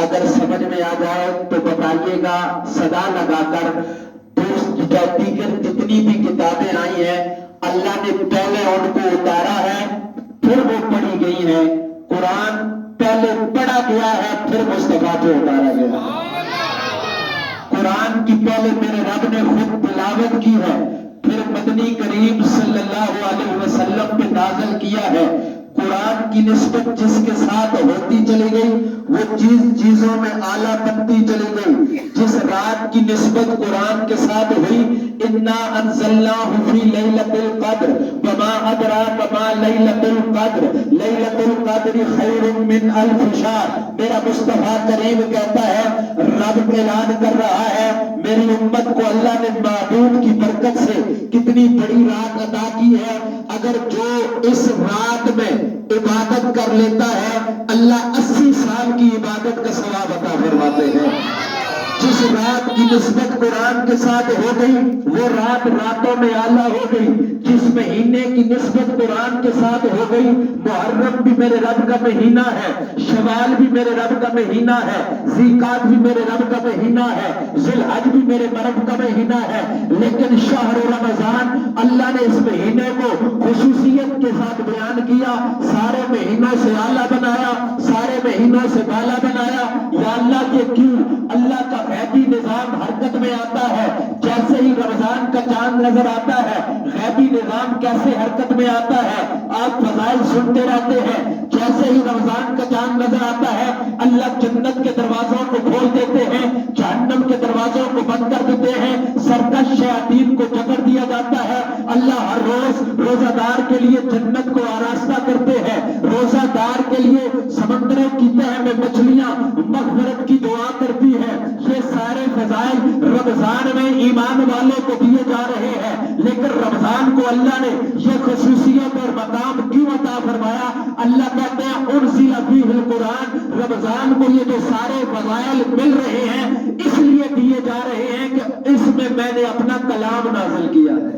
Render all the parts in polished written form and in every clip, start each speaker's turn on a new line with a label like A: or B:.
A: اگر سمجھ میں آ جائے تو بتائیے گا صدا لگا کر۔ دیگر جتنی بھی کتابیں آئی ہیں اللہ نے پہلے ان کو اتارا ہے پھر وہ پڑھی گئی ہیں۔ قرآن پہلے پڑھا گیا ہے پھر مصطفیٰ پہ اتارا گیا ہے۔ قرآن کی پہلے میرے رب نے خود تلاوت کی ہے پھر مدنی کریم صلی اللہ علیہ وسلم پہ نازل کیا ہے۔ قرآن کی نسبت جس کے ساتھ ہوتی چلی گئی وہ چیزوں میں اعلیٰ بنتی چلی گئی۔ جس رات کی نسبت قرآن کے ساتھ ہوئی انا انزلناہ فی لیلۃ القدر وما ادراک ما لیلۃ القدر لیلۃ القدر خیر من الف شہر۔ میرا مصطفیٰ کریم کہتا ہے رب اعلان کر رہا ہے میری امت کو اللہ نے معبود کی برکت سے کتنی بڑی رات عطا کی ہے۔ اگر جو اس رات میں عبادت کر لیتا ہے اللہ 80 سال کی عبادت کا ثواب عطا فرماتے ہیں۔ جس رات کی نسبت قرآن کے ساتھ ہو گئی وہ رات راتوں میں اعلیٰ ہو گئی۔ جس مہینے کی نسبت قرآن کے ساتھ ہو گئی محرم بھی میرے رب کا مہینہ ہے، شوال بھی میرے رب کا مہینہ ہے، ذیقعد بھی میرے رب کا مہینہ ہے، ذی الحج بھی میرے رب کا مہینہ ہے۔ لیکن شہر رمضان اللہ نے اس مہینے کو خصوصیت کے ساتھ بیان کیا، سارے مہینوں سے اعلیٰ بنایا، سارے مہینوں سے بالا بنایا۔ یا اللہ یہ کیوں؟ اللہ کا غیبی نظام حرکت میں آتا ہے جیسے ہی رمضان کا چاند نظر آتا ہے۔ غیبی نظام کیسے حرکت میں آتا ہے آپ فضائل سنتے رہتے ہیں۔ جیسے ہی رمضان کا چاند نظر آتا ہے اللہ جنت کے دروازوں کو کھول دیتے ہیں، جہنم کے دروازوں کو بند کر دیتے ہیں، سرکش شیاطین کو جکڑ دیا جاتا ہے۔ اللہ ہر روز روزہ دار کے لیے جنت کو آراستہ کرتے ہیں، روزہ دار کے لیے سمندروں کی تہہ میں مچھلیاں مغفرت کی دعا کرتی ہے۔ یہ سارے فضائل رمضان میں ایمان والوں کو دیے جا رہے ہیں، لیکن رمضان کو اللہ نے یہ خصوصیت اور مقام کیوں عطا فرمایا؟ اللہ کہتے ہیں انزل فیہ القرآن، رمضان کو یہ جو سارے فضائل مل رہے ہیں اس لیے دیے جا رہے ہیں کہ اس میں میں نے اپنا کلام نازل کیا ہے۔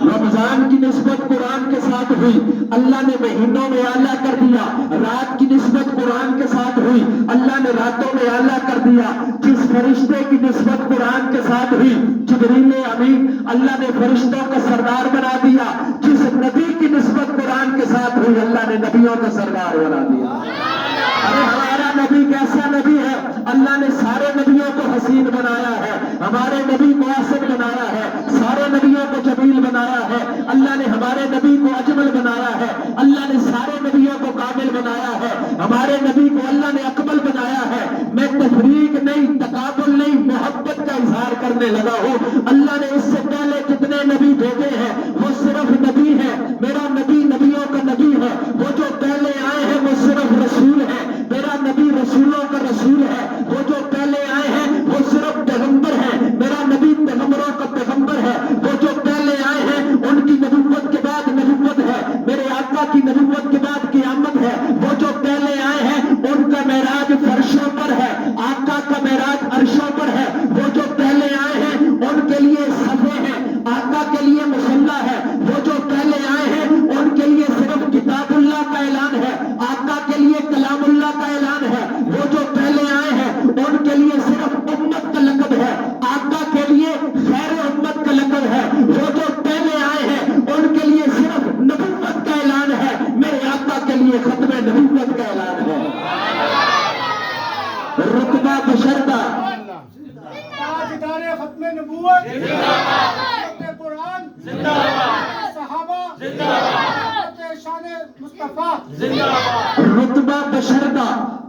A: رمضان کی نسبت قرآن کے ساتھ ہوئی اللہ نے مہینوں میں اعلیٰ کر دیا، رات کی نسبت قرآن کے ساتھ ہوئی اللہ نے راتوں میں اعلیٰ کر دیا۔ جس فرشتے کی نسبت قرآن کے ساتھ ہوئی جبریل امین اللہ نے فرشتوں کا سردار بنا دیا۔ جس نبی کی نسبت قرآن کے ساتھ ہوئی اللہ نے نبیوں کا سردار بنا دیا۔ ارے ہمارا نبی کیسا نبی ہے؟ اللہ نے سارے نبیوں کو حسین بنایا ہے، ہمارے نبی کو آسن بنایا ہے، سارے نبیوں کو جمیل بنایا ہے، اللہ نے ہمارے نبی کو اجمل بنایا ہے، اللہ نے سارے نبیوں کو کامل بنایا ہے، ہمارے نبی کو اللہ نے اکمل بنایا ہے۔ میں تفریق نہیں، تقابل نہیں، محبت کا اظہار کرنے لگا ہوں۔ اللہ نے اس سے پہلے جتنے نبی بھیجے ہیں وہ صرف نبی ہیں، میرا نبی نبیوں کا نبی ہے۔ وہ جو پہلے آئے ہیں وہ صرف رسول ہے، میرا نبی رسولوں کا رسول ہے۔ وہ جو پہلے آئے ہیں وہ صرف پیغمبر ہیں، میرا نبی پیغمبروں کا پیغمبر ہے۔ وہ جو پہلے آئے ہیں ان کی نبوت کے بعد نبوت ہے، میرے آقا کی نبوت کے بعد قیامت ہے۔ وہ جو پہلے آئے ہیں ان کا معراج فرشوں پر ہے، آقا کا معراج عرشوں پر ہے۔ وہ جو پہلے آئے ہیں ان کے لیے صفے ہیں، آقا کے لیے مصلی ہے۔ وہ جو پہلے آئے ہیں ان کے لیے صرف کتاب اللہ کا اعلان ہے، آقا کے لیے کلام اللہ کا اعلان ہے۔ وہ جو پہلے آئے ہیں ان کے لیے صرف امت کا لقب ہے، آقا کے لیے خیر امت کا لقب ہے۔ وہ جو پہلے آئے ہیں ان کے لیے صرف نبوت کا اعلان ہے، میرے آقا کے لیے ختم نبوت کا اعلان ہے۔ رتبہ بشردہ
B: تاجدار ختم نبوت قرآن صحابہ شان مصطفیٰ
A: رتبہ بشردہ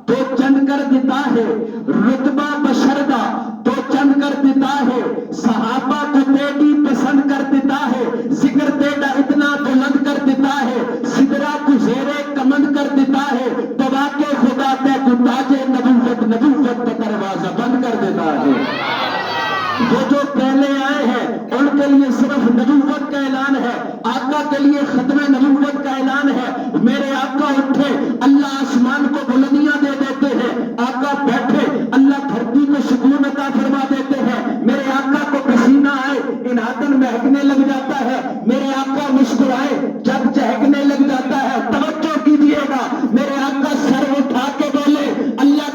A: تو چند کر دیتا ہے، رتبہ بشردہ تو چند کر دیتا ہے، صحابہ کو تیری پسند کر دیتا ہے، ذکر تیرا اتنا بلند کر دیتا ہے، سدرا کو زیرے کمند کر دیتا ہے، تبا کے خدا تے کو تاج نبوت نبوت کا دروازہ بند کر دیتا ہے۔ وہ جو پہلے آئے ہیں ان کے لیے صرف نبوت کا اعلان ہے، آقا کے لیے ختم نبوت کا اعلان ہے۔ میرے آقا اٹھے اللہ آسمان کو بلندیاں دے دیتے ہیں، آقا بیٹھے اللہ دھرتی کو سکون عطا فرما دیتے ہیں۔ میرے آقا کو پسینہ آئے انہاتن مہکنے لگ جاتا ہے، میرے آقا مسکرائے جب چہکنے لگ جاتا ہے۔ توجہ کیجیے گا، میرے آقا سر اٹھا کے بولے اللہ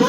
A: 2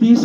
A: 30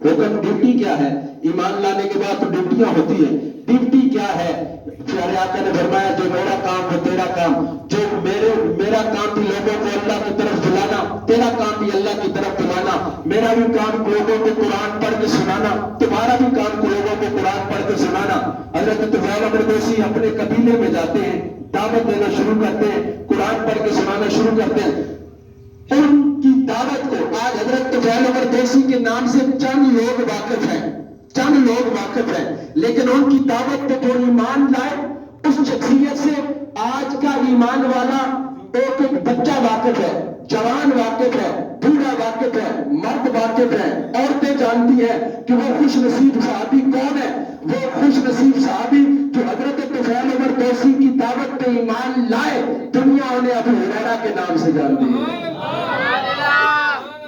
A: حکم ڈیوٹی کیا ہے؟ ایمان لانے کے بعد تو ڈیوٹیاں ہوتی ہیں. ڈیوٹی کیا ہے؟ پیارے آقا نے فرمایا جو میرا کام وہ تیرا کام. جو میرا کام بھی لوگوں کو اللہ کی طرف بلانا, تیرا کام بھی اللہ کی طرف بلانا. میرا بھی کام لوگوں کو قرآن پڑھ کے سنانا, تمہارا بھی کام لوگوں کو قرآن پڑھ کے سنانا. حضرت طفیل عمر دوسی اپنے قبیلے میں جاتے ہیں, دعوت دینا شروع کرتے ہیں, قرآن پڑھ کے سنانا شروع کرتے ہیں. ان کی دعوت کو آج حضرت طفیل عمر دوسی کے نام سے چند لوگ واقف ہیں, لیکن ان کی دعوت پہ جو ایمان لائے اس شخصیت سے آج کا ایمان والا ایک بچہ واقف ہے, جوان واقف ہے, بوڑھا واقف ہے, مرد واقف ہے. عورتیں جانتی ہیں کہ وہ خوش نصیب صحابی کون ہے. وہ خوش نصیب صحابی جو حضرت طفیل عمر دوسی کی دعوت پہ ایمان لائے, دنیا انہیں ابو ہریرہ کے نام سے جانتی ہے.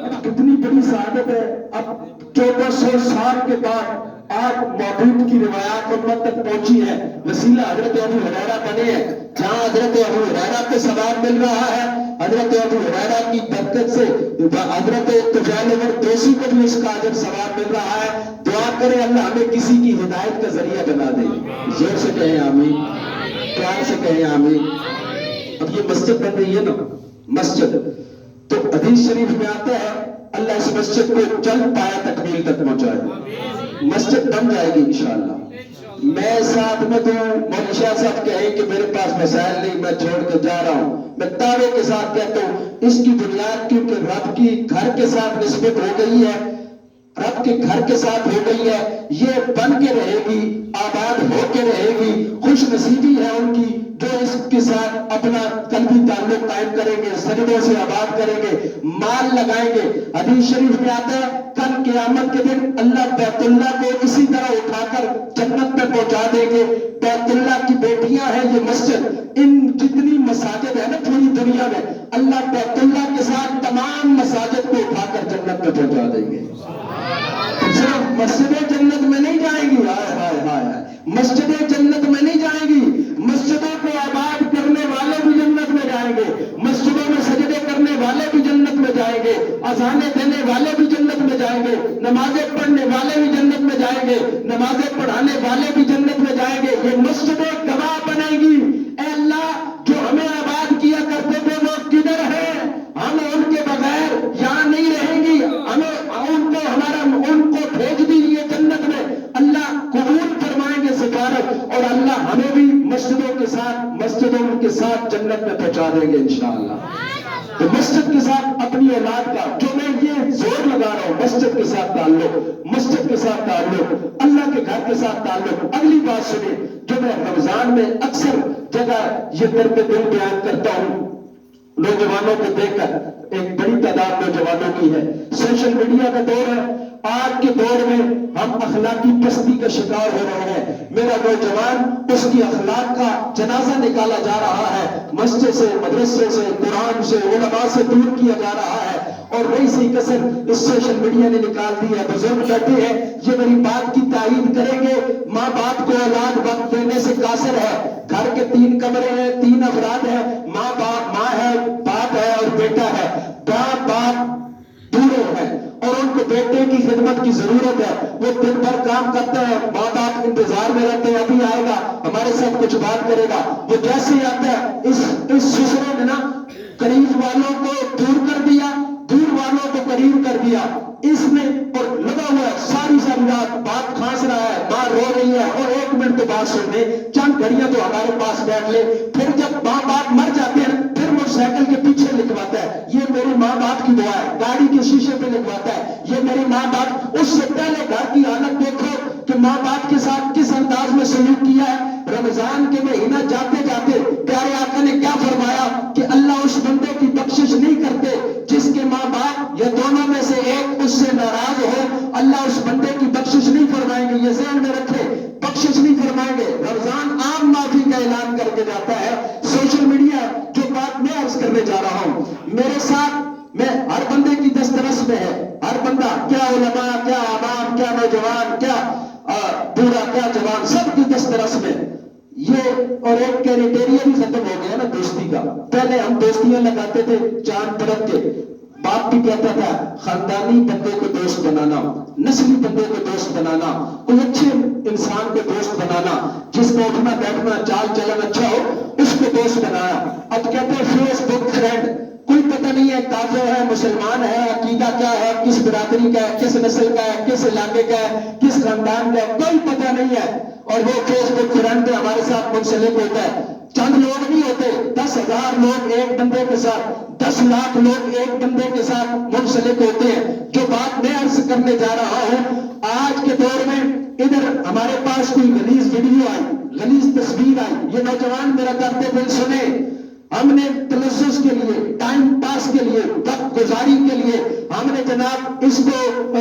A: اب کتنی بڑی سعادت ہے. اب 1400 سال کے بعد آج موجود کی روایات امت تک پہنچی ہے. وسیلہ حضرت ابو ہریرہ بنے ہیں. جہاں حضرت ابو ہریرہ کو ثواب مل رہا ہے, حضرت ابو ہریرہ کی برکت سے حضرت طفیل عمر دوسی کو بھی اس کا اجر ثواب مل رہا ہے. دعا کریں اللہ ہمیں کسی کی ہدایت کا ذریعہ بنا دے. زور سے کہیں آمین, پیار سے کہیں آمین. اب یہ مسجد بن رہی ہے نا, مسجد تو حدیث شریف میں آتا ہے اللہ اس مسجد کو جلد پایا تکمیل تک پہنچائے. مسجد بن جائے گی انشاءاللہ. میں ساتھ میں تو مولوی شاہ صاحب کہیں کہ میرے پاس مسائل نہیں, میں چھوڑ کے جا رہا ہوں, میں دعوے کے ساتھ کہتا ہوں اس کی بنیاد کیونکہ رب کی گھر کے ساتھ نسبت ہو گئی ہے, رب کے گھر کے ساتھ ہو گئی ہے. یہ بن کے رہے گی, آباد ہو کے رہے گی. خوش نصیبی ہے ان کی جو اس کے ساتھ اپنا قلبی تعلق قائم کریں گے, سجدوں سے آباد کریں گے, مال لگائیں گے. حدیث شریف میں آتا ہے کل قیامت کے دن اللہ بیت اللہ کو اسی طرح اٹھا کر جنت میں پہنچا دیں گے. بیت اللہ کی بیٹیاں ہیں یہ مسجد. ان جتنی مساجد ہے نا پوری دنیا میں, اللہ بیت اللہ کے ساتھ تمام مساجد کو اٹھا کر جنت میں پہنچا دیں گے. صرف مسجدیں جنت میں نہیں جائیں گی, ہائے ہائے ہائے, مسجدیں جنت میں نہیں جائیں گی, مسجدوں کو آباد کرنے والے بھی جنت میں جائیں گے, مسجدوں میں سجدے کرنے والے بھی جنت میں جائیں گے, اذانیں دینے والے بھی جنت میں جائیں گے, نمازیں پڑھنے والے بھی جنت میں جائیں گے, نمازیں پڑھانے والے بھی جنت میں جائیں گے. یہ مسجدیں گواہ بنیں گی. اے اللہ جو ہمیں آباد کیا کرتے تھے وہ کدھر ہیں؟ ہم ان کے بغیر یہاں نہیں رہیں گی, ہمیں ان کو بھیج دیجیے جنت میں. اللہ قبول فرمائیں گے سفارت, اور اللہ ہمیں بھی مسجدوں کے ساتھ جنت میں پہنچا دیں گے انشاءاللہ. تو مسجد کے ساتھ اپنی اولاد کا, جو میں یہ زور لگا رہا ہوں, مسجد کے ساتھ تعلق, مسجد کے ساتھ تعلق, اللہ کے گھر کے ساتھ تعلق. اگلی بات سنیں جو میں رمضان میں اکثر جگہ یہ در پہ دل بیان کرتا ہوں, نوجوانوں کو دیکھ کر, ایک بڑی تعداد نوجوانوں کی ہے. سوشل میڈیا کا دور ہے. آج کے دور میں ہم اخلاقی پستی کا شکار ہو رہے ہیں. میرا نوجوان اس کی اخلاق کا جنازہ نکالا جا رہا ہے, مسجد سے, مدرسے سے, قرآن سے, علماء سے دور کیا جا رہا ہے, اور وہی سی کسر اس سوشل میڈیا نے نکال دی ہے. بزرگ بیٹھے ہیں, یہ میری بات کی تائید کریں گے, ماں باپ کو اولاد وقت دینے سے قاصر ہے. گھر کے 3 کمرے ہیں, 3 افراد ہیں, ماں ہے, باپ ہے اور بیٹا ہے. باپ بوڑھے ہیں اور ان کو بیٹے کی خدمت کی ضرورت ہے. وہ دن بھر کام کرتا ہے, ماں باپ انتظار میں رہتے ہیں ابھی آئے گا, ہمارے ساتھ کچھ بات کرے گا. وہ جیسے ہی آتا ہے اس سسرے نے نا قریب والوں کو دور کر دیا, دور والوں کو قریب کر دیا. اس نے اور لگا ہوا ہے ساری رات, باپ کھانس رہا ہے, ماں رو رہی ہے, اور 1 منٹ تو بات سن لے, چند گھڑیاں تو ہمارے پاس بیٹھ لے. پھر جب ماں باپ مر جاتے ہیں پھر موٹر سائیکل کے پیچھے لکھواتا ہے یہ میری ماں باپ کی دعا ہے, گاڑی کے شیشے پہ لکھواتا ہے یہ میری ماں باپ. اس سے پہلے گھر کی حالت دیکھو کہ ماں باپ کے ساتھ کس انداز میں سلوک کیا ہے. رمضان کے مہینہ جاتے جاتے پیارے آقا نے کیا فرمایا کہ اللہ اس بندے کی بخشش نہیں کرتے جس کے ماں باپ یا دونوں میں سے ایک اس سے ناراض ہو. اللہ اس بندے کی بخشش نہیں فرمائیں گے, یہ ذہن میں رکھے, بخشش نہیں فرمائیں گے. رمضان عام معافی کا اعلان کر کے جاتا ہے. سوشل میڈیا جو بات میں عرض کرنے جا رہا ہوں, میرے ساتھ میں ہر بندے کی دسترس میں ہے. ہر بندہ, کیا علماء, کیا عوام, کیا نوجوان, کیا بوڑھا, کیا جوان, سب کی دسترس میں یہ. اور ایک کریٹیریا بھی ختم ہو گیا نا دوستی کا. پہلے ہم دوستیاں لگاتے تھے چاند طرف کے, باپ بھی کہتا تھا خاندانی بندے کو دوست بنانا, نسلی بندے کو دوست بنانا, کوئی اچھے انسان کو دوست بنانا, جس کا اٹھنا بیٹھنا چال چلن اچھا ہو اس کو دوست بنایا. اب کہتے ہیں فیس بک فرینڈ, کوئی پتہ نہیں ہے کافر ہے مسلمان ہے, عقیدہ کیا ہے, کس برادری کا ہے, کس نسل کا ہے, کس علاقے کا ہے, کس خاندان کا ہے, کوئی پتہ نہیں ہے, اور وہ فیس بک فرینڈ پہ ہمارے ساتھ منسلک ہوتا ہے. چند لوگ نہیں ہوتے, 10,000 لوگ ایک بندے کے ساتھ, 10 لاکھ لوگ ایک بندے کے ساتھ منسلک ہوتے ہیں. جو بات میں عرض کرنے جا رہا ہوں, آج کے دور میں ادھر ہمارے پاس کوئی غلیظ ویڈیو آئی, غلیظ تصویر آئی, یہ نوجوان میرا کرتے دل سنے, ہم نے تلذذ کے لیے, ٹائم پاس کے لیے, وقت گزاری کے لیے ہم نے جناب اس کو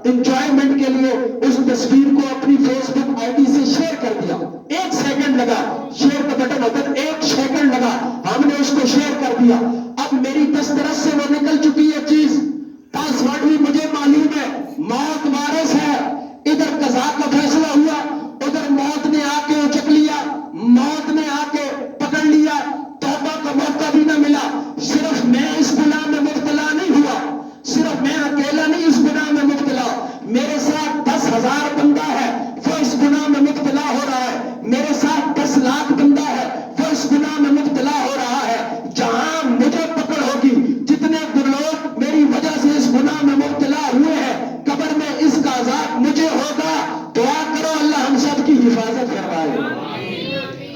A: انجوائمنٹ کے لیے اس تصویر کو اپنی فیس بک آئی ڈی سے شیئر کر دیا. 1 سیکنڈ لگا, شیئر کا بٹن ہوتا ہے, 1 سیکنڈ لگا, ہم نے اس کو شیئر کر دیا. اب میری دسترس سے وہ نکل چکی ہے چیز, پاسورڈ بھی مجھے معلوم ہے, موت وارث ہے, ادھر قضا کا فیصلہ ہوا, ادھر موت نے آ کے اچک لیا, موت نے آ کے پکڑ لیا, توبہ کا موقع بھی نہ ملا. صرف میں اس گناہ میں مبتلا نہیں ہوا, صرف میں اکیلا نہیں اس گناہ میں مبتلا, میرے ساتھ 10,000 بندہ ہے وہ اس گناہ میں مبتلا ہو رہا ہے, میرے ساتھ 10 لاکھ بندہ ہے وہ اس گناہ میں مبتلا ہو رہا ہے. جہاں مجھے پکڑ ہوگی, جتنے لوگ میری وجہ سے اس گناہ میں مبتلا ہوئے ہیں, قبر میں اس کا عذاب مجھے ہوگا. دعا کرو اللہ ہم سب کی حفاظت فرمائے.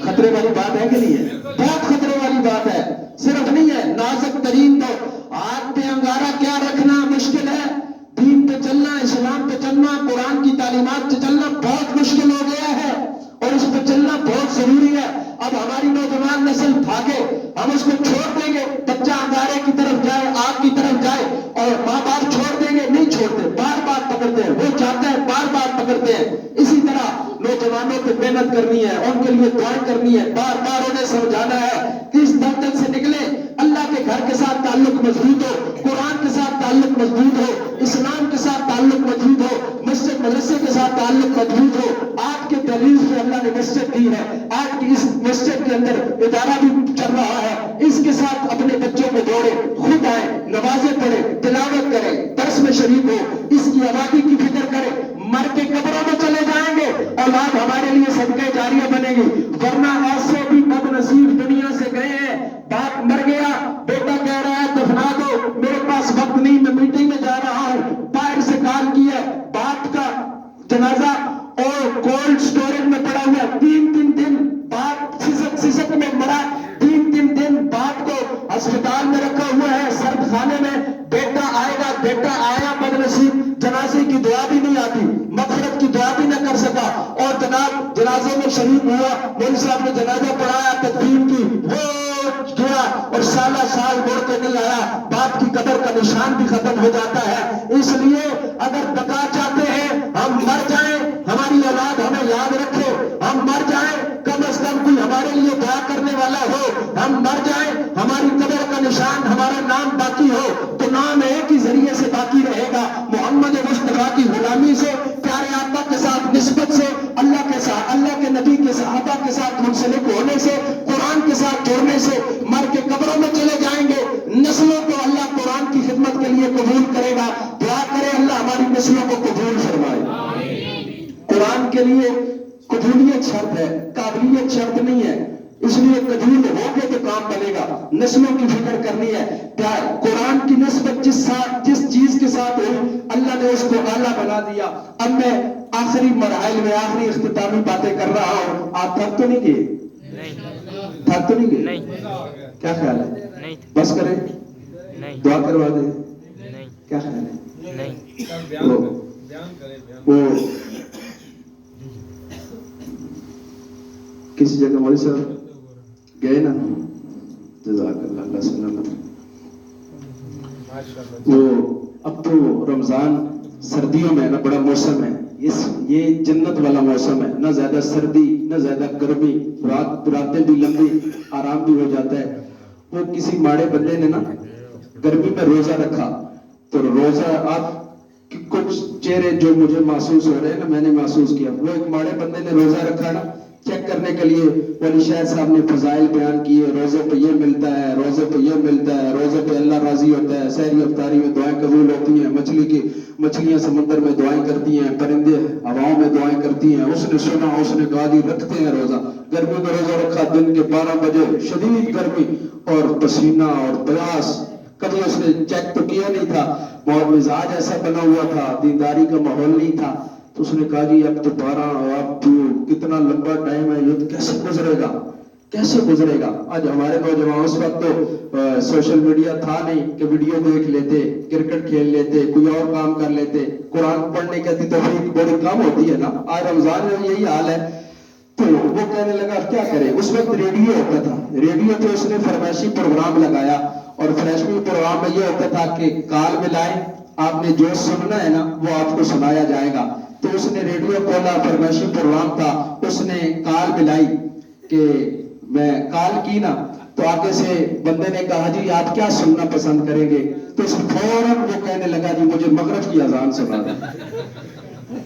A: خطرے والی بات ہے کہ نہیں ہے؟ بہت خطرے والی بات ہے. صرف نہیں ہے, نازک ترین تو ہاتھ پہ انگارہ کیا رکھنا مشکل ہے, دین پہ چلنا, اسلام پہ چلنا, قرآن کی تعلیمات پہ چلنا بہت مشکل ہو گیا ہے, اور اس پہ چلنا بہت ضروری ہے. اب ہماری نوجوان نسل بھاگے, ہم اس کو چھوڑ دیں گے, بچہ انگارے کی طرف جائے, آگ کی طرف جائے, اور ماں باپ چھوڑ دیں گے, نہیں چھوڑتے, بار بار پکڑتے ہیں, وہ چاہتے ہیں بار بار پکڑتے ہیں. اسی طرح نوجوانوں پہ محنت کرنی ہے, ان کے لیے دعائیں کرنی ہے, بار بار انہیں سمجھانا ہے کہ اس دلدل سے نکلے, اللہ کے گھر کے ساتھ تعلق مضبوط ہو, قرآن کے ساتھ تعلق مضبوط ہو, اسلام کے ساتھ تعلق مضبوط ہو, مسجد مدرسے کے ساتھ تعلق مضبوط ہو. آپ کے دلیل سے اللہ نے مسجد دی ہے, آج کی اس مسجد کے اندر ادارہ بھی چل رہا ہے, اس کے ساتھ اپنے بچوں کو جوڑے, خود آئے, نمازیں پڑھے, تلاوت کرے, درس میں شریک ہو, اس کی آبادی کی فکر کرے. مر کے قبروں میں چلے جائیں گے, اولاد ہمارے لیے صدقہ جاریہ بنے گی. ورنہ ایسے بھی بد نصیب دنیا سے گئے ہیں, باپ مر گیا, بیٹا کہہ رہا ہے دفنا دو, میرے پاس وقت نہیں, میں میٹنگ میں جا رہا ہوں, باہر سے کال کی ہے, باپ کا جنازہ اور کولڈ سٹوریج میں پڑا ہوا, 3 دن باپ سسک میں مرا, 3 دن باپ کو ہسپتال میں رکھا ہوا ہے, سرد خانے میں. بیٹا آئے گا, بیٹا آیا, بدنصیب جنازے کی دعا بھی نہیں آتی, مغفرت کی دعا بھی نہ کر سکا, اور جناب جنازے میں شریک ہوا, مولوی صاحب نے جنازہ پڑھایا, تکبیر کی, وہ گیا اور سالہ سال موڑ کے نہیں آیا. باپ کی قبر کا نشان بھی ختم ہو جاتا ہے. اس لیے اگر بقا چاہتے ہیں, ہم مر جائیں, ہماری اولاد ہمیں یاد رکھے, ہم مر جائیں, کم از کم کوئی ہمارے لیے دعا کرنے والا ہو, ہم مر جائیں, ہماری قبر کا نشان, ہمارا نام باقی ہو, تو نام ایک ہی ذریعے سے باقی رہے گا, محمد مصطفیٰ کی غلامی سے, پیارے آقا کے ساتھ نسبت سے, اللہ کے ساتھ, اللہ کے نبی کے صحابہ کے ساتھ منسلک ہونے سے, قرآن کے ساتھ جوڑنے سے. مر کے قبروں میں چلے جائیں گے, نسلوں کو اللہ قرآن کی خدمت کے لیے قبول کرے گا. دعا کرے اللہ ہماری نسلوں کو قبول فرمائے. قرآن کے لیے قبولیت شرط ہے, قابلیت شرط نہیں ہے, اس لیے قبول ہو کے تو کام بنے گا. نسلوں کی فکر کرنی ہے. قرآن کی نسبت جس چیز کے ساتھ ہوئی, اللہ نے اس کو اعلیٰ بنا دیا. اب میں آخری مراحل میں آخری اختتامی باتیں کر رہا ہوں. آپ تھک تو نہیں گئے؟ تھک تو نہیں گئے؟ کیا خیال ہے؟ بس کریں, دعا کروا دیں, کیا خیال ہے؟ وہ کسی جگہ مولوی صاحب گئے نا, جزاک اللہ, اللہ سلامت. وہ اب تو رمضان سردیوں میں نا بڑا موسم ہے, یہ جنت والا موسم ہے, نہ زیادہ سردی نہ زیادہ گرمی, راتیں بھی لمبی, آرام بھی ہو جاتا ہے. وہ کسی ماڑے بندے نے نا گرمی میں روزہ رکھا, تو روزہ آپ کچھ چہرے جو مجھے محسوس ہو رہے ہیں نا, میں نے محسوس کیا, وہ ایک ماڑے بندے نے روزہ رکھا نا, چیک کرنے کے لیے ولی شاہ صاحب نے فضائل بیان کیے، روزے پہ یہ ملتا ہے، روزے پہ یہ ملتا ہے، روزے پہ اللہ راضی ہوتا ہے، سحری افطاری میں دعائیں قبول ہوتی ہیں، مچھلیاں سمندر میں دعائیں کرتی ہیں، پرندے ہواؤں میں دعائیں کرتی ہیں. اس نے سنا، اس نے کہا جی رکھتے ہیں روزہ. گرمی کا روزہ رکھا، دن کے 12 بجے شدید گرمی اور پسینہ اور پیاس. کبھی اس نے چیک تو کیا نہیں تھا، مزاج ایسا بنا ہوا تھا، دینداری کا ماحول نہیں تھا. تو اس نے کہا جی اب تو 12 اب تو کتنا لمبا ٹائم ہے، یہ کیسے گزرے گا، کیسے گزرے گا. آج ہمارے نوجوان، اس وقت تو سوشل میڈیا تھا نہیں کہ ویڈیو دیکھ لیتے، کرکٹ کھیل لیتے، کوئی اور کام کر لیتے. قرآن پڑھنے کی توفیق بڑی کم ہوتی ہے نا. آج رمضان میں یہی حال ہے. تو وہ کہنے لگا کیا کرے. اس وقت ریڈیو ہوتا تھا، ریڈیو پہ اس نے فرمائشی پروگرام لگایا، اور فرمائشی پروگرام میں یہ ہوتا تھا کہ کال ملائیں، آپ نے جو سننا ہے نا وہ آپ کو سنایا جائے گا. تو اس نے ریڈیو کھولا، فرمائشی پروگرام تھا، اس نے کال ملائی کہ میں کال کی نا، تو آگے سے بندے نے کہا جی آپ کیا سننا پسند کریں گے. تو اس فوراً وہ کہنے لگا جی مجھے مغرب کی اذان سنا دیں.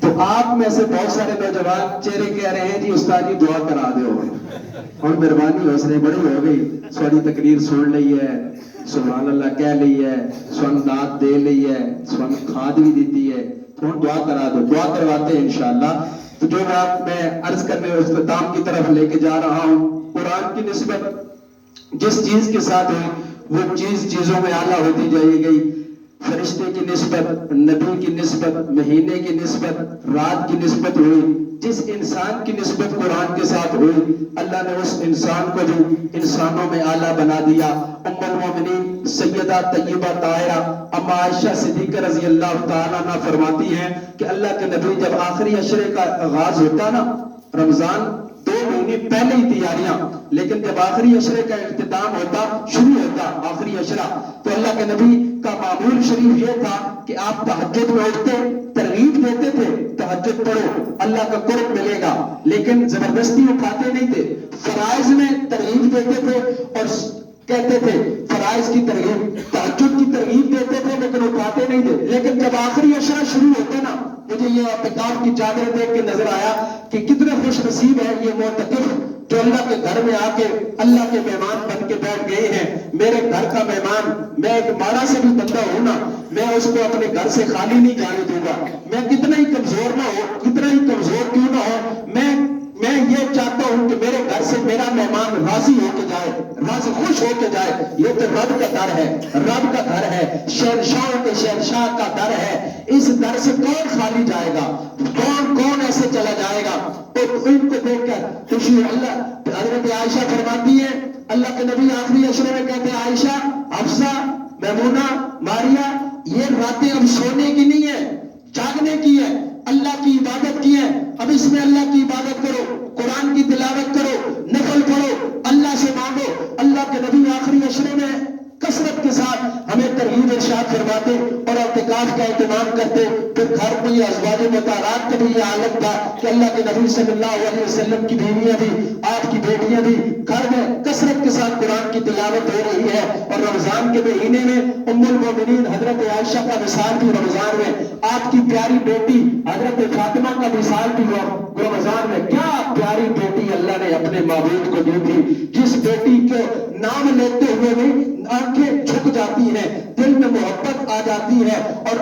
A: تو آپ میں سے بہت سارے نوجوان چہرے کہہ رہے ہیں جی استاد جی دعا کرا دو. اور مہربانی حوصلے بڑی ہو گئی، سوری تقریر سن لی ہے، سبحان اللہ کہہ لی ہے، سن داد دے لی ہے، سن کھاد بھی دیتی ہے، تو دعا کرا دو. دعا کرواتے ہیں انشاءاللہ. تو جو بات میں عرض کرنے اور اختتام کی طرف لے کے جا رہا ہوں، قرآن کی نسبت جس چیز کے ساتھ ہوئی وہ چیزوں میں اعلیٰ ہوتی جائے گئی. فرشتے کی نسبت، نبی کی نسبت، مہینے کی نسبت، رات کی نسبت ہوئی. جس انسان کی نسبت قرآن کے ساتھ ہوئی، اللہ نے اس انسان کو بھی انسانوں میں اعلیٰ بنا دیا. ام المومنین سیدہ طیبہ طاہرہ اما عائشہ صدیقہ رضی اللہ تعالیٰ عنہ فرماتی ہیں کہ اللہ کے نبی جب آخری عشرے کا آغاز ہوتا نا، رمضان 2 مہینے پہلے ہی تیاریاں، لیکن جب آخری عشرے کا اختتام ہوتا، شروع ہوتا آخری عشرہ، تو اللہ کے نبی کا معمول شریف یہ تھا کہ آپ تہجد میں اٹھتے، ترغیب دیتے تھے تہجد پڑھو اللہ کا قرب ملے گا، لیکن زبردستی اٹھاتے نہیں تھے. فرائض میں ترغیب دیتے تھے اور کہتے تھے فرائض کی ترغیب، تہجد کی ترغیب دیتے تھے لیکن اٹھاتے نہیں تھے. لیکن جب آخری عشرہ شروع ہوتا نا، مجھے یہ اعتکاف کی چادر دیکھ کے نظر آیا کہ کتنے خوش نصیب ہے یہ معتکف جو اللہ کے گھر میں آ کے اللہ کے مہمان بن کے بیٹھ گئے ہیں. میرے گھر کا مہمان، میں ایک ماڑا سے بھی بندہ ہوں نا، میں اس کو اپنے گھر سے خالی نہیں جانے دوں گا. میں کتنا ہی کمزور نہ ہو، کتنا ہی کمزور کیوں نہ ہو، میں یہ چاہتا ہوں کہ میرے گھر سے میرا مہمان راضی ہو کے جائے، راضی خوش ہو کے جائے. یہ تو رب کا در ہے، رب کا گھر ہے، شہنشاہوں کے شہنشاہ کا در ہے. اس در سے کون خالی جائے گا، کون ایسے چلا جائے گا. تو ان کو دیکھ کر خوشی اللہ. حضرت عائشہ فرماتی ہے اللہ کے نبی آخری عشرے میں کہتے ہیں عائشہ، حفصہ، میمونہ، ماریہ، یہ راتیں اب سونے کی نہیں ہے، جاگنے کی ہے، اللہ کی عبادت کی ہے. اب اس میں اللہ کی عبادت کرو، قرآن کی تلاوت کرو، نفل پڑھو، اللہ سے مانگو. اللہ کے نبی آخری عشرے میں کثرت کے ساتھ ہمیں ترغیب ارشاد فرماتے اور اعتکاف کا اہتمام کرتے. پھر گھر میں یہ ازواج مطہرات کا بھی یہ عالم تھا کہ اللہ کے نبی صلی اللہ علیہ وسلم کی بیویاں بھی، آپ کی بیٹیاں بھی گھر میں کثرت کے ساتھ قرآن کی تلاوت ہو رہی ہے. اور رمضان کے مہینے میں ام المومنین حضرت عائشہ کا مثال بھی رمضان میں، آپ کی پیاری بیٹی حضرت فاطمہ کا مثال بھی رمضان میں. کیا پیاری بیٹی اللہ نے اپنے معبود کو دی تھی، جس بیٹی کے نام لیتے ہوئے بھی آنکھیں جھک جاتی ہیں، دل میں محبت آ جاتی ہے، اور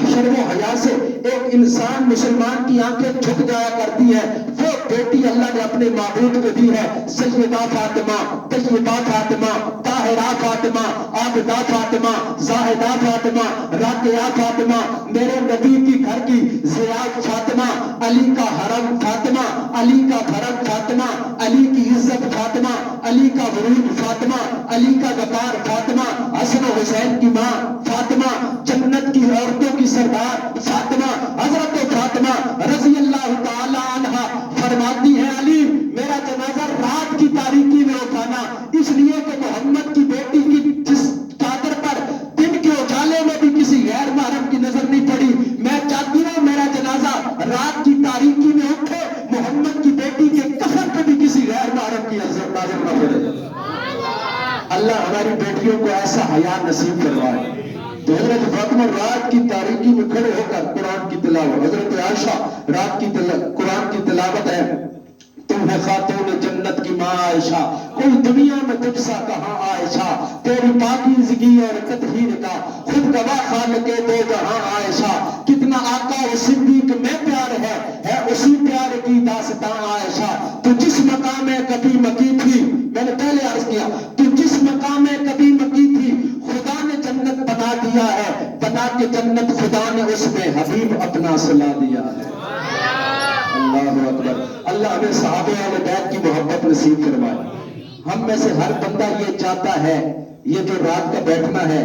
A: شرم و حیا سے ایک انسان مسلمان کی آنکھیں جھک جایا کرتی ہیں. وہ بیٹی اللہ نے اپنے معبود کو دی ہے. سیدہ فاطمہ، طیبہ فاطمہ، طاہرہ فاطمہ، عابدہ فاطمہ، زاہدہ فاطمہ، راقیہ فاطمہ، میرے نبی کی گھر کی زیاد فاطمہ، علی کا حرم فاطمہ، علی کا بھرم فاطمہ، علی کی عزت فاطمہ، علی کا ورود فاطمہ، علی کا وقار فاطمہ، حسن و حسین کی ماں فاطمہ، جنت کی عورتوں کی سردار فاطمہ. حضرت فاطمہ رضی اللہ تعالی عنہ فرماتی ہے علی میرا جنازہ رات کی تاریکی میں اٹھانا، اس لیے کہ محمد کی بیٹی کی جس چادر پر دن کے اجالے میں بھی کسی غیر محرم کی نظر نہیں پڑی، میں چاہتی ہوں میرا جنازہ رات کی تاریکی میں اٹھے، محمد کی بیٹی کے کفن پہ بھی کسی غیر محرم کی نظر نہ پڑے. اللہ ہماری بیٹیوں کو ایسا حیا نصیب فرمائے. تو حضرت فاطمہ رات کی تاریکی میں کھڑے ہو کر قرآن کی تلاوت، حضرت عائشہ رات کی قرآن کی تلاوت ہے. تم ہو ہے خاتون جنت کی ماں عائشہ، کوئی دنیا میں تجھ سا کہاں عائشہ، تیری پاکیزگی اور تطہیر کا خود گواہ خالق دو جہاں عائشہ، کتنا آقا و صدیق میں پیار ہے اسی پیار کی داستان عائشہ، تو جس مقام میں کبھی مکی تھی، میں نے پہلے عرض کیا، تو جس مقام میں کبھی مکی تھی خدا نے جنت بنا دیا ہے، بنا کے جنت خدا نے اس میں حبیب اپنا سلا دیا ہے۔ اللہ اکبر۔ اللہ ہمیں صحابہ اہل بیت کی محبت نصیب فرمائے۔ ہم میں سے ہر بندہ یہ چاہتا ہے، یہ جو رات کا بیٹھنا ہے،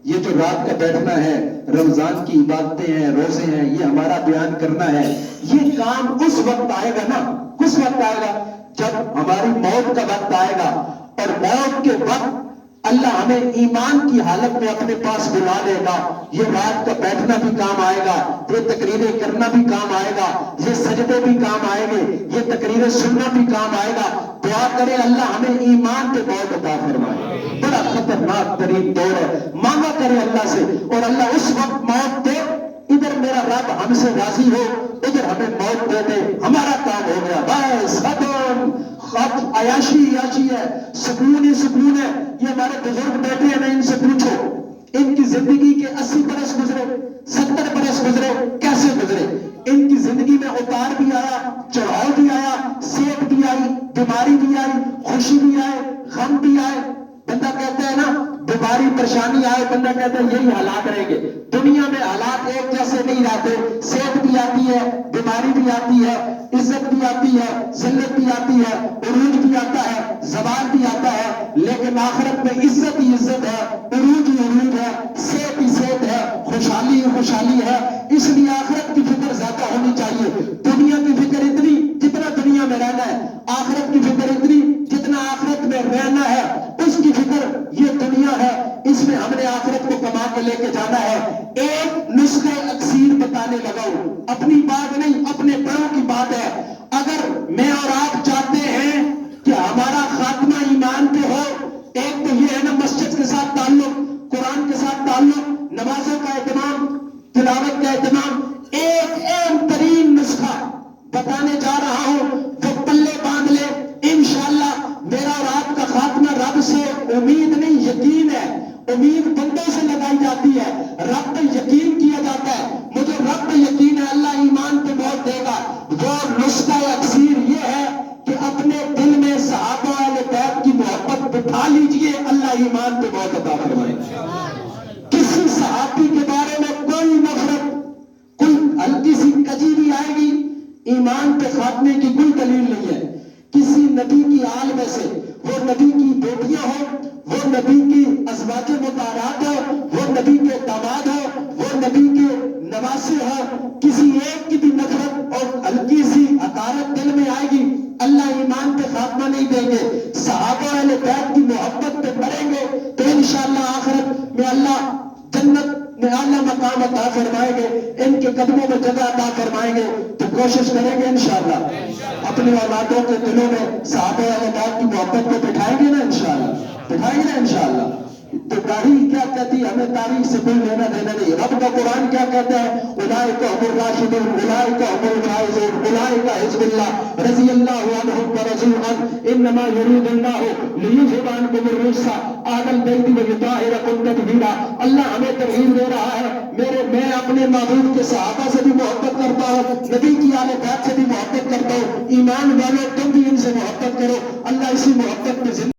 A: یہ جو رات کا بیٹھنا ہے، رمضان کی عبادتیں ہیں، روزے ہیں، یہ ہمارا بیان کرنا ہے، یہ کام اس وقت آئے گا نا، کس وقت آئے گا؟ جب ہماری موت کا وقت آئے گا، اور موت کے وقت اللہ ہمیں ایمان کی حالت میں اپنے پاس بلا لے گا، یہ رات کا بیٹھنا بھی کام آئے گا، یہ تقریریں کرنا بھی کام آئے گا، یہ سجدے بھی کام آئے گے، یہ تقریریں سننا بھی کام آئے گا۔ دعا کرے اللہ ہمیں ایمان پہ موت عطا فرمائے، بڑا خطرناک ترین دور ہے، مانگا کرے اللہ سے، اور اللہ اس وقت موت دے، ادھر میرا رب ہم سے راضی ہو، ادھر ہمیں موت دے دے، ہمارا کام ہو گیا، بس ختم۔ عیاشی عیاشی ہے، سکون ہی سکون ہے۔ یہ ہمارے بزرگ بیٹھے ہیں، میں ان سے پوچھو ان کی زندگی کے 80 برس گزرے، 70 برس گزرے، کیسے گزرے؟ ان کی زندگی میں اتار بھی آیا، چڑھاؤ بھی آیا، صحت بھی آئی، بیماری بھی آئی، خوشی بھی آئے، غم بھی آئے۔ بندہ کہتا ہے نا بیماری پریشانی آئے، بندہ کہتا ہے یہی حالات رہیں گے۔ دنیا میں حالات ایک جیسے نہیں رہتے، صحت بھی آتی ہے، بیماری بھی آتی ہے، عزت بھی آتی ہے، ذلت بھی آتی ہے، عروج بھی آتا ہے، زوال بھی آتا ہے، لیکن آخرت میں عزت ہی عزت ہے، عروج ہی عروج ہے، صحت ہی صحت ہے، خوشحالی ہی خوشحالی ہے۔ اس لیے آخرت کی فکر زیادہ ہونی چاہیے۔ دنیا کی فکر اتنی جتنا دنیا میں رہنا ہے، آخرت کی فکر اتنی جتنا آخرت میں رہنا ہے۔ اس کی فکر یہ دنیا ہے، اس میں ہم نے آخرت کو کما کے لے کے جانا ہے۔ ایک نسخہ اکسیر بتانے لگا ہوں، اپنی بات نہیں، اپنے بڑوں کی بات ہے۔ اگر میں اور آپ چاہتے ہیں کہ ہمارا خاتمہ ایمان پہ ہو، ایک تو یہ ہے نا مسجد کے ساتھ تعلق، قرآن کے ساتھ تعلق، نمازوں کا اہتمام، تلاوت کا اہتمام، ایک اہم ترین نسخہ بتانے جا رہا ہوں، وہ پلے باندھ لے، انشاءاللہ میرا اور آپ کا خاتمہ رب سے امید نہیں یقین ہے۔ امید بندوں سے لگائی جاتی ہے، رب پہ یقین کیا جاتا ہے۔ مجھے رب پہ یقین ہے اللہ ایمان پہ موت دے گا۔ وہ نسخہ اکسیر یہ ہے کہ اپنے دل میں صحابہ اہل بیت کی محبت بٹھا لیجئے، اللہ ایمان پہ موت عطا فرمائے گا۔ کسی صحابی کے بارے میں کوئی نفرت، کوئی ہلکی سی کجی بھی آئے گی، ایمان پہ خاتمے کی کوئی دلیل نہیں ہے۔ کسی نبی کی آل میں سے، وہ نبی کی بیٹیاں ہوں، وہ نبی کی ازواج مطہرات ہو، وہ نبی کے داماد ہو، وہ نبی کے نواسے ہو، کسی ایک کی بھی نفرت اور ہلکی سی حقارت دل میں آئے گی، اللہ ایمان پہ خاتمہ نہیں دیں گے۔ صحابہ اہل بیت کی محبت پہ مریں گے تو انشاءاللہ آخرت میں اللہ جنت میں اعلیٰ مقام عطا فرمائیں گے، ان کے قدموں میں جگہ عطا فرمائیں گے۔ تو کوشش کریں گے انشاءاللہ اپنے اولادوں کے دلوں میں صحابہ اہل بیت کی محبت کو بٹھائیں گے نا، انشاءاللہ بٹھائیں گے نا انشاءاللہ۔ تو تاریخ کیا کہتی ہے؟ ہمیں تاریخ سے کوئی لینا دینا نہیں۔ رب کا قرآن کیا کہتا ہے؟ اولئک هم الراشدون، اولئک هم الفائزون، اولئک حزب اللہ، رضی اللہ عنہم ورضوا عنہ، انما یرید اللہ لیذھب عنکم الرجس اہل البیت ویطہرکم تطہیرا۔ اللہ ہمیں ترغیب دے رہا ہے، میں اپنے معبود کے صحابہ سے بھی محبت کرتا ہوں، نبی کی آل بیت سے بھی محبت کرتا ہوں، ایمان والوں تم بھی ان سے محبت کرو۔ اللہ اسی محبت میں زندہ